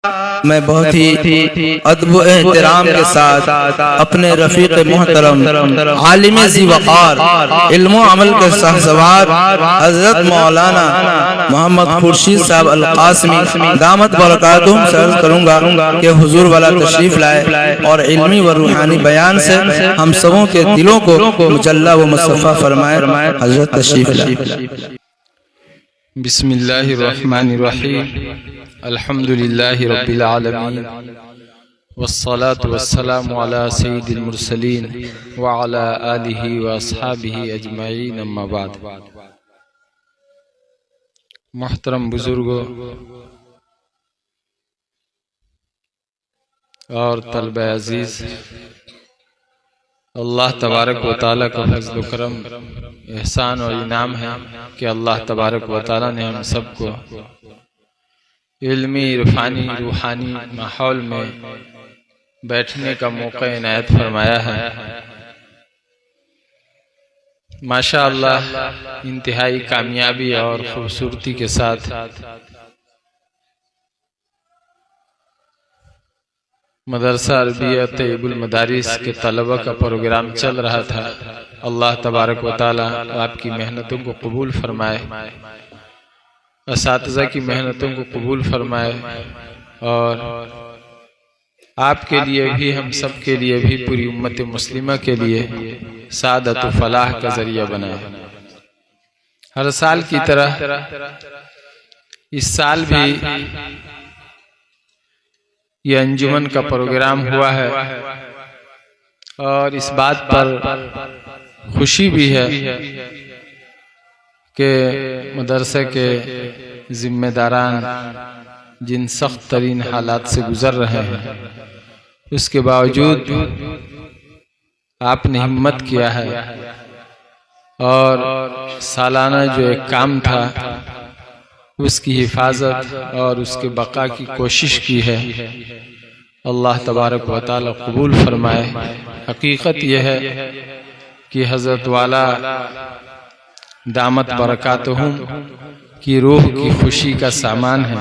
मैं बहुत ही अदब एहतराम के साथ अपने रफीक मोहतरम आलिम ज़ी वक़ार इल्म व अमल के सहसवार हज़रत मौलाना मोहम्मद खुर्शीद साहब अल क़ासिमी दामत बरकातुहुम से अर्ज़ करूँगा कि हुजूर वाला तशरीफ़ लाए और इल्मी व रूहानी बयान से हम सबों के दिलों को मुजल्ला व मुस्तफ़ा फरमाए। हज़रत तशरीफ़ लाए। बिस्मिल्लाहिर्रहमानिर्रहीम अल्हम्दुलिल्लाहि रब्बिल आलमीन वस्सलातु वस्सलामु अला सय्यिदिल मुरसलीन व अला आलिहि व अस्हाबिहि अजमईन अम्मा बाद। मोहतरम बुजुर्गों और तलबे अजीज, अल्लाह तबारक व तआला का फज़्ल व करम एहसान और इनाम है कि अल्लाह तबारक व तआला ने हम सबको इल्मी इरफानी रूहानी माहौल में बैठने का मौका इनायत फरमाया है। माशा अल्लाह इंतहाई कामयाबी और खूबसूरती के साथ मदरसा अरबिया तैयबुल मदारिस के तलबा का प्रोग्राम चल रहा था। अल्लाह तबारक व तआला आपकी मेहनतों को कबूल फरमाए, असातिज़ा की मेहनतों को कबूल फरमाए और आपके लिए भी हम सब के लिए भी पूरी उम्मत मुस्लिमा के लिए सादत व फलाह का जरिया बनाए। हर साल की तरह इस साल भी ये अंजुमन का प्रोग्राम हुआ है और इस बात पर खुशी भी है कि मदरसे के जिम्मेदारान जिन सख्त तरीन हालात से गुजर रहे हैं उसके बावजूद आपने हिम्मत किया है और सालाना जो एक काम था उसकी हिफाजत और उसके बका की कोशिश की है। अल्लाह तबारक व तआला कबूल फरमाए। हकीकत यह है कि हज़रत वाला दामत बरकातुहुम की रूह की खुशी का सामान है।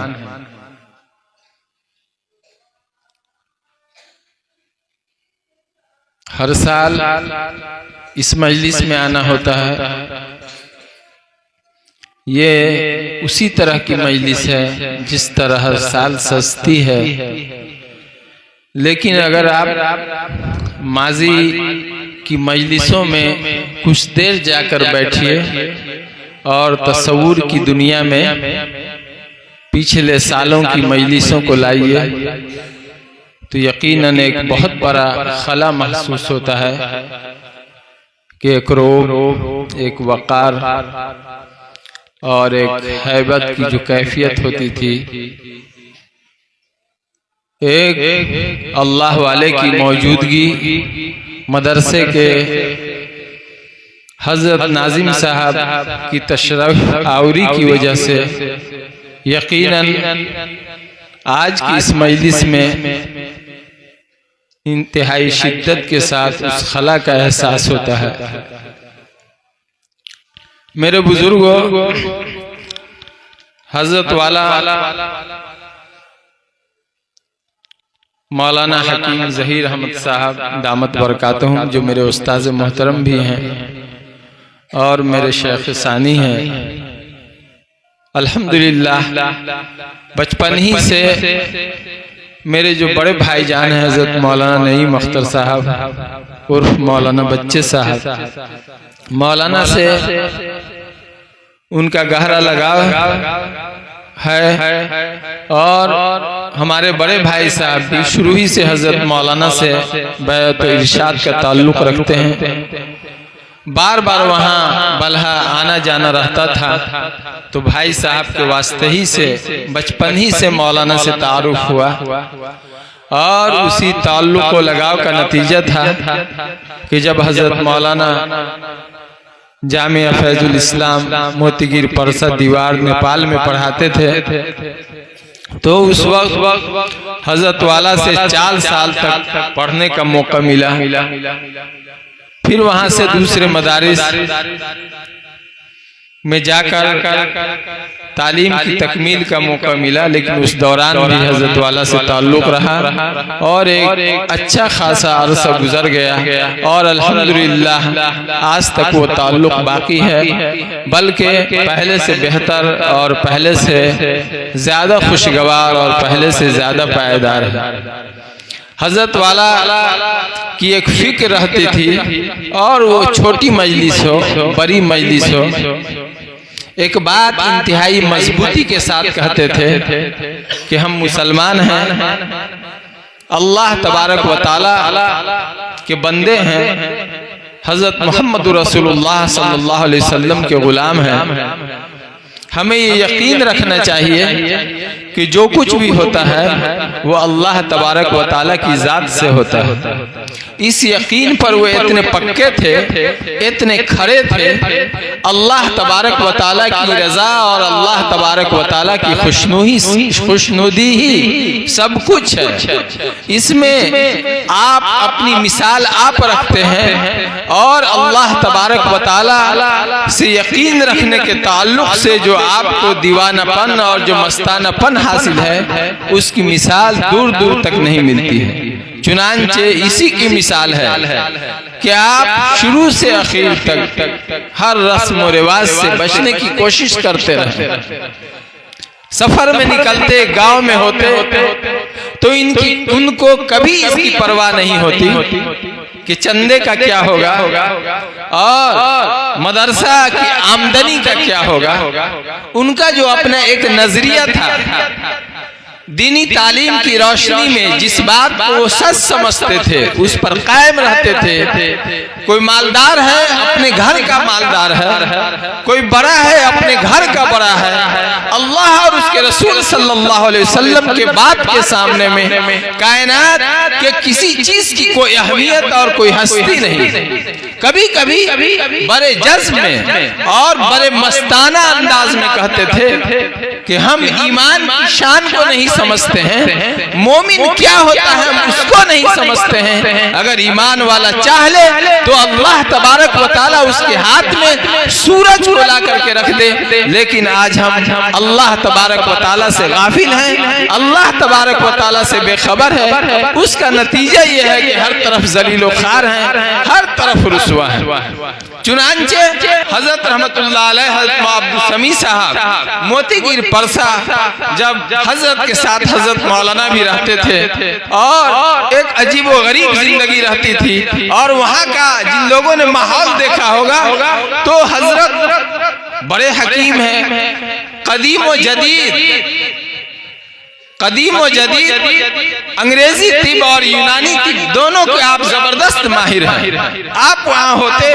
हर साल इस मजलिस में आना होता है। ये उसी तरह की मजलिस है जिस तरह हर साल सजती है, लेकिन अगर आप माजी की मजलिसों में कुछ देर जाकर बैठिए और तसव्वुर की दुनिया में पिछले सालों की मजलिसों को लाइए तो यकीनन एक बहुत बड़ा खला महसूस होता है कि एक रोब, एक वक़ार और एक हैबत की जो कैफियत होती थी, एक अल्लाह वाले की मौजूदगी मदरसे के हजरत नाजिम साहब की तशरीफ आवरी की वजह से यकीनन आज की इस मजलिस में इंतहाई शिद्दत के साथ उस खला का एहसास होता है। मेरे बुजुर्गों, हजरत वाला मौलाना हकीम ज़हीर अहमद साहब दामत बरकातुहुम जो मेरे उस्ताद मोहतरम भी हैं और मेरे शेख सानी हैं, अल्हम्दुलिल्लाह बचपन ही से मेरे जो बड़े भाईजान हैं हजरत मौलाना नईम अख्तर साहब उर्फ मौलाना बच्चे साहब, मौलाना से उनका गहरा लगाव है और हमारे बड़े भाई साहब भी शुरू ही से हजरत मौलाना से बैत इरशाद का ताल्लुक रखते हैं। बार बार वहाँ बल्हा आना जाना रहता था तो भाई साहब के वास्ते ही से बचपन ही से मौलाना से तारुफ हुआ और उसी ताल्लुक को लगाव का नतीजा था कि जब हजरत मौलाना जामिया फैजुल इस्लाम मोतीगिर परसा दीवार नेपाल में पढ़ाते थे तो उस वक्त हजरत वाला से 4 साल तक पढ़ने का मौका मिला। फिर वहां से दूसरे मदारिस में जाकर तालीम की तकमील का मौका मिला, लेकिन उस दौरान भी हजरत वाला से ताल्लुक़ रहा और एक अच्छा खासा अरसा गुजर गया और अल्हम्दुलिल्लाह आज तक वो ताल्लुक़ बाकी है, बल्कि पहले से बेहतर और पहले से ज़्यादा खुशगवार और पहले से ज़्यादा पायदार है। हजरत वाला की एक फिक्र रहती थी और वो छोटी मजलिस हो बड़ी मजलिस हो, एक बात इंतहाई मजबूती के साथ कहते थे कि हम मुसलमान हैं, अल्लाह तबारक व तआला के बंदे हैं, हजरत मोहम्मद रसूलुल्लाह सल्लल्लाहु अलैहि वसल्लम के गुलाम हैं। हमें ये यकीन रखना चाहिए कि जो कुछ भी होता है वो अल्लाह तबारक व तआला की ज़ात से होता है। इस यकीन पर वो इतने पक्के थे, इतने खड़े थे। अल्लाह तबारक व तआला की रज़ा और अल्लाह तबारक व तआला की खुशनुदी ही सब कुछ है। इसमें आप अपनी मिसाल आप रखते हैं और अल्लाह तबारक व तआला से यकीन रखने के ताल्लुक़ से जो आपको दीवानापन और जो मस्तानापन हासिल है उसकी मिसाल दूर दूर तक नहीं मिलती है। चुनांचे इसी की मिसाल है कि आप शुरू से आखिर तक हर रस्म और रिवाज से बचने की कोशिश करते रहे। सफर में निकलते, गांव में होते तो उनको कभी इसकी परवाह नहीं होती कि चंदे का क्या होगा और मदरसा की आमदनी का क्या होगा। उनका जो अपना एक नजरिया था, दीनी तालीम की रोशनी में जिस बात को वो सच समझते थे उस पर कायम रहते थे। कोई मालदार है, अपने घर का मालदार है, कोई बड़ा है, अपने घर का बड़ा है। अल्लाह और उसके रसूल सल्लल्लाहु अलैहि वसल्लम के बात के सामने में कायनात के किसी चीज की कोई अहमियत और कोई हस्ती नहीं। कभी कभी बड़े जज्ब में और बड़े मस्ताना अंदाज में कहते थे कि हम ईमान की शान को नहीं समझते हैं, मोमिन क्या होता है हम उसको नहीं समझते हैं। अगर ईमान वाला चाह ले तो अल्लाह तबारक व तआला उसके हाथ में सूरज को ला करके रख दे। लेकिन आज हम अल्लाह तबारक व तआला से गाफिल हैं, अल्लाह तबारक व तआला से बेखबर है। उसका नतीजा ये है कि हर तरफ जलीलो खार हैं, हर तरफ रुसवा है। चुनांचे हजरत रहमतुल्लाह अलैह हजरत अब्दुल समी साहब मोतीगिर परसा जब हजरत के साथ हजरत मौलाना भी रहते थे और एक अजीब व गरीब जिंदगी रहती थी और वहाँ का जिन लोगों ने माहौल देखा होगा तो हजरत बड़े हकीम हैं, कदीम व जदीद अंग्रेजी तिब और यूनानी तिब दोनों के आप जबरदस्त माहिर हैं। आप वहाँ होते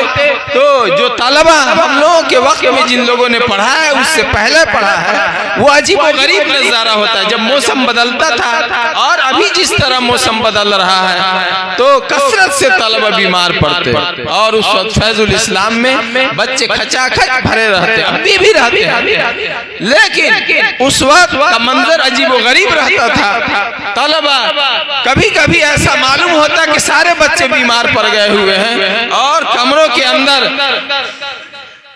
तो जो तलबा हम लोगों के वक्त में जिन लोगों ने पढ़ा है उससे पहले पढ़ा है वो अजीब व गरीब नजारा होता है। जब मौसम बदलता था और अभी जिस तरह मौसम बदल रहा है तो कसरत से तलबा बीमार पड़ते और उस वक्त फैजुल इस्लाम में बच्चे खचाखच भरे रहते, अभी भी रहते हैं। लेकिन उस वक्त का मंजर अजीब व गरीब रहता था। तलबा कभी कभी ऐसा मालूम होता कि सारे बच्चे बीमार पड़ गए हुए हैं और कमरों के अंदर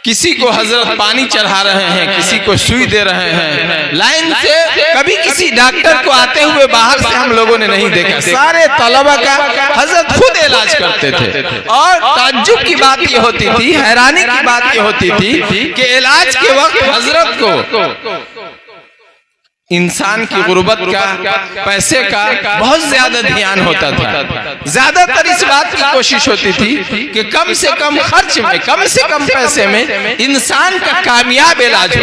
किसी को हजरत पानी चढ़ा रहे हैं, किसी को सुई दे रहे हैं लाइन से। कभी किसी डॉक्टर को आते हुए बाहर से हम लोगों ने नहीं देखा। सारे तलबा का हजरत खुद इलाज करते थे और ताज्जुब की बात ये होती थी, हैरानी की बात ये होती थी कि इलाज के वक्त हजरत को इंसान की गुर्बत का, पैसे का बहुत ज्यादा ध्यान होता था। ज्यादातर इस बात की कोशिश होती थी कि कम से कम खर्च में, कम से कम पैसे में इंसान का कामयाब इलाज हो।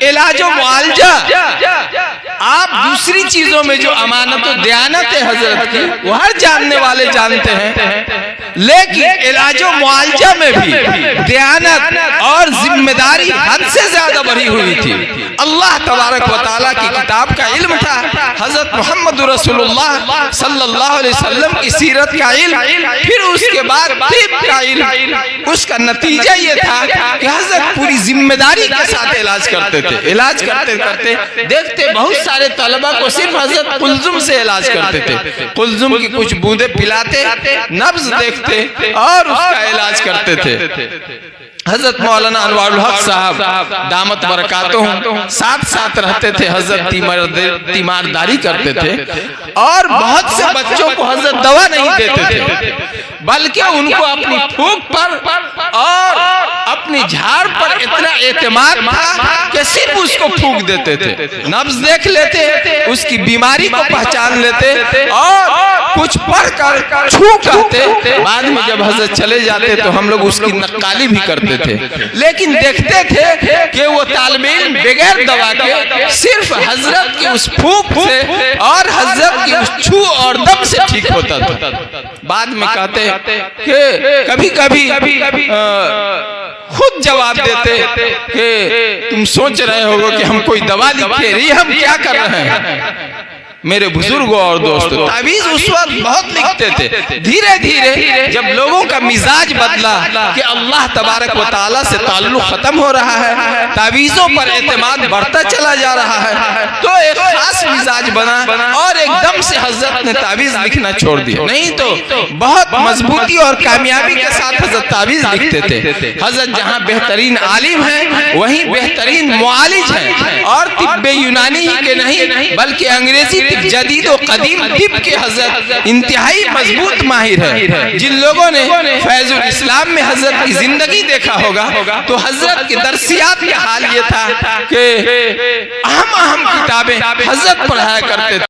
इलाजो मुआलजा आप दूसरी चीजों में जो अमानत और दयानत है हजरत की वो हर जानने वाले जानते हैं, लेकिन इलाजो मुआलजा में भी दयानत और जिम्मेदारी हद से ज्यादा बढ़ी हुई थी। अल्लाह तबारक व तआला की किताब का इल्म था, हजरत मोहम्मद रसूलुल्लाह सल्लल्लाहु अलैहि वसल्लम की सीरत का इल्म, फिर उसके बाद तिब का इल्म। उसका नतीजा ये था कि हजरत पूरी जिम्मेदारी के साथ इलाज करते थे। इलाज करते करते देखते बहुत सारे तलबा को सिर्फ हजरत कुलजुम से इलाज करते थे। कुलजुम की कुछ बूंदे पिलाते, नब्ज देखते थे और उसका इलाज करते थे। हजरत मौलाना अनवारुल हक साहब दामत बरकातुहू साथ साथ रहते थे। हजरत तीमारदारी करते थे और बहुत से बच्चों को हजरत दवा नहीं देते थे, बल्कि उनको अपनी फूंक पर और अपनी झाड़ पर इतना एतमाद था कि सिर्फ उसको फूंक देते थे, नब्ज देख लेते, उसकी बीमारी को पहचान लेते और कुछ पढ़कर छू कहते। बाद में जब हजरत चले जाते तो हम लोग उसकी नक्काली भी करते थे, लेकिन देखते थे कि वो तालिबे इल्म बगैर दवा के सिर्फ हजरत की उस फूंक से और हजरत की उस छू और दम से ठीक होता था। बाद में कहते कि कभी कभी खुद जवाब देते कि तुम सोच रहे होगे कि हम कोई दवा लिखे, ये हम क्या कर रहे हैं। मेरे बुजुर्गों और दोस्तों, तावीज उस वक्त बहुत लिखते थे। धीरे धीरे जब लोगों का मिजाज बदला कि अल्लाह तबारक व तआला से ताल्लुक खत्म हो रहा है, तावीजों पर एतमाद बढ़ता चला जा रहा है, तो एक खास मिजाज बना और एकदम से हजरत ने तावीज लिखना छोड़ दिया। नहीं तो बहुत मजबूती और कामयाबी के साथ हजरत तावीज लिखते थे। हजरत जहाँ बेहतरीन आलिम है वहीं बेहतरीन मुआलिज है, और तिब्बे यूनानी ही के नहीं बल्कि अंग्रेजी जदीद और कदीम तिब के हजरत इंतहाई मजबूत माहिर है। जिन लोगों ने फैजुल इस्लाम में हजरत की जिंदगी देखा होगा तो हजरत के दरसियात का हाल ये था कि अहम किताबें हजरत पढ़ाया करते थे।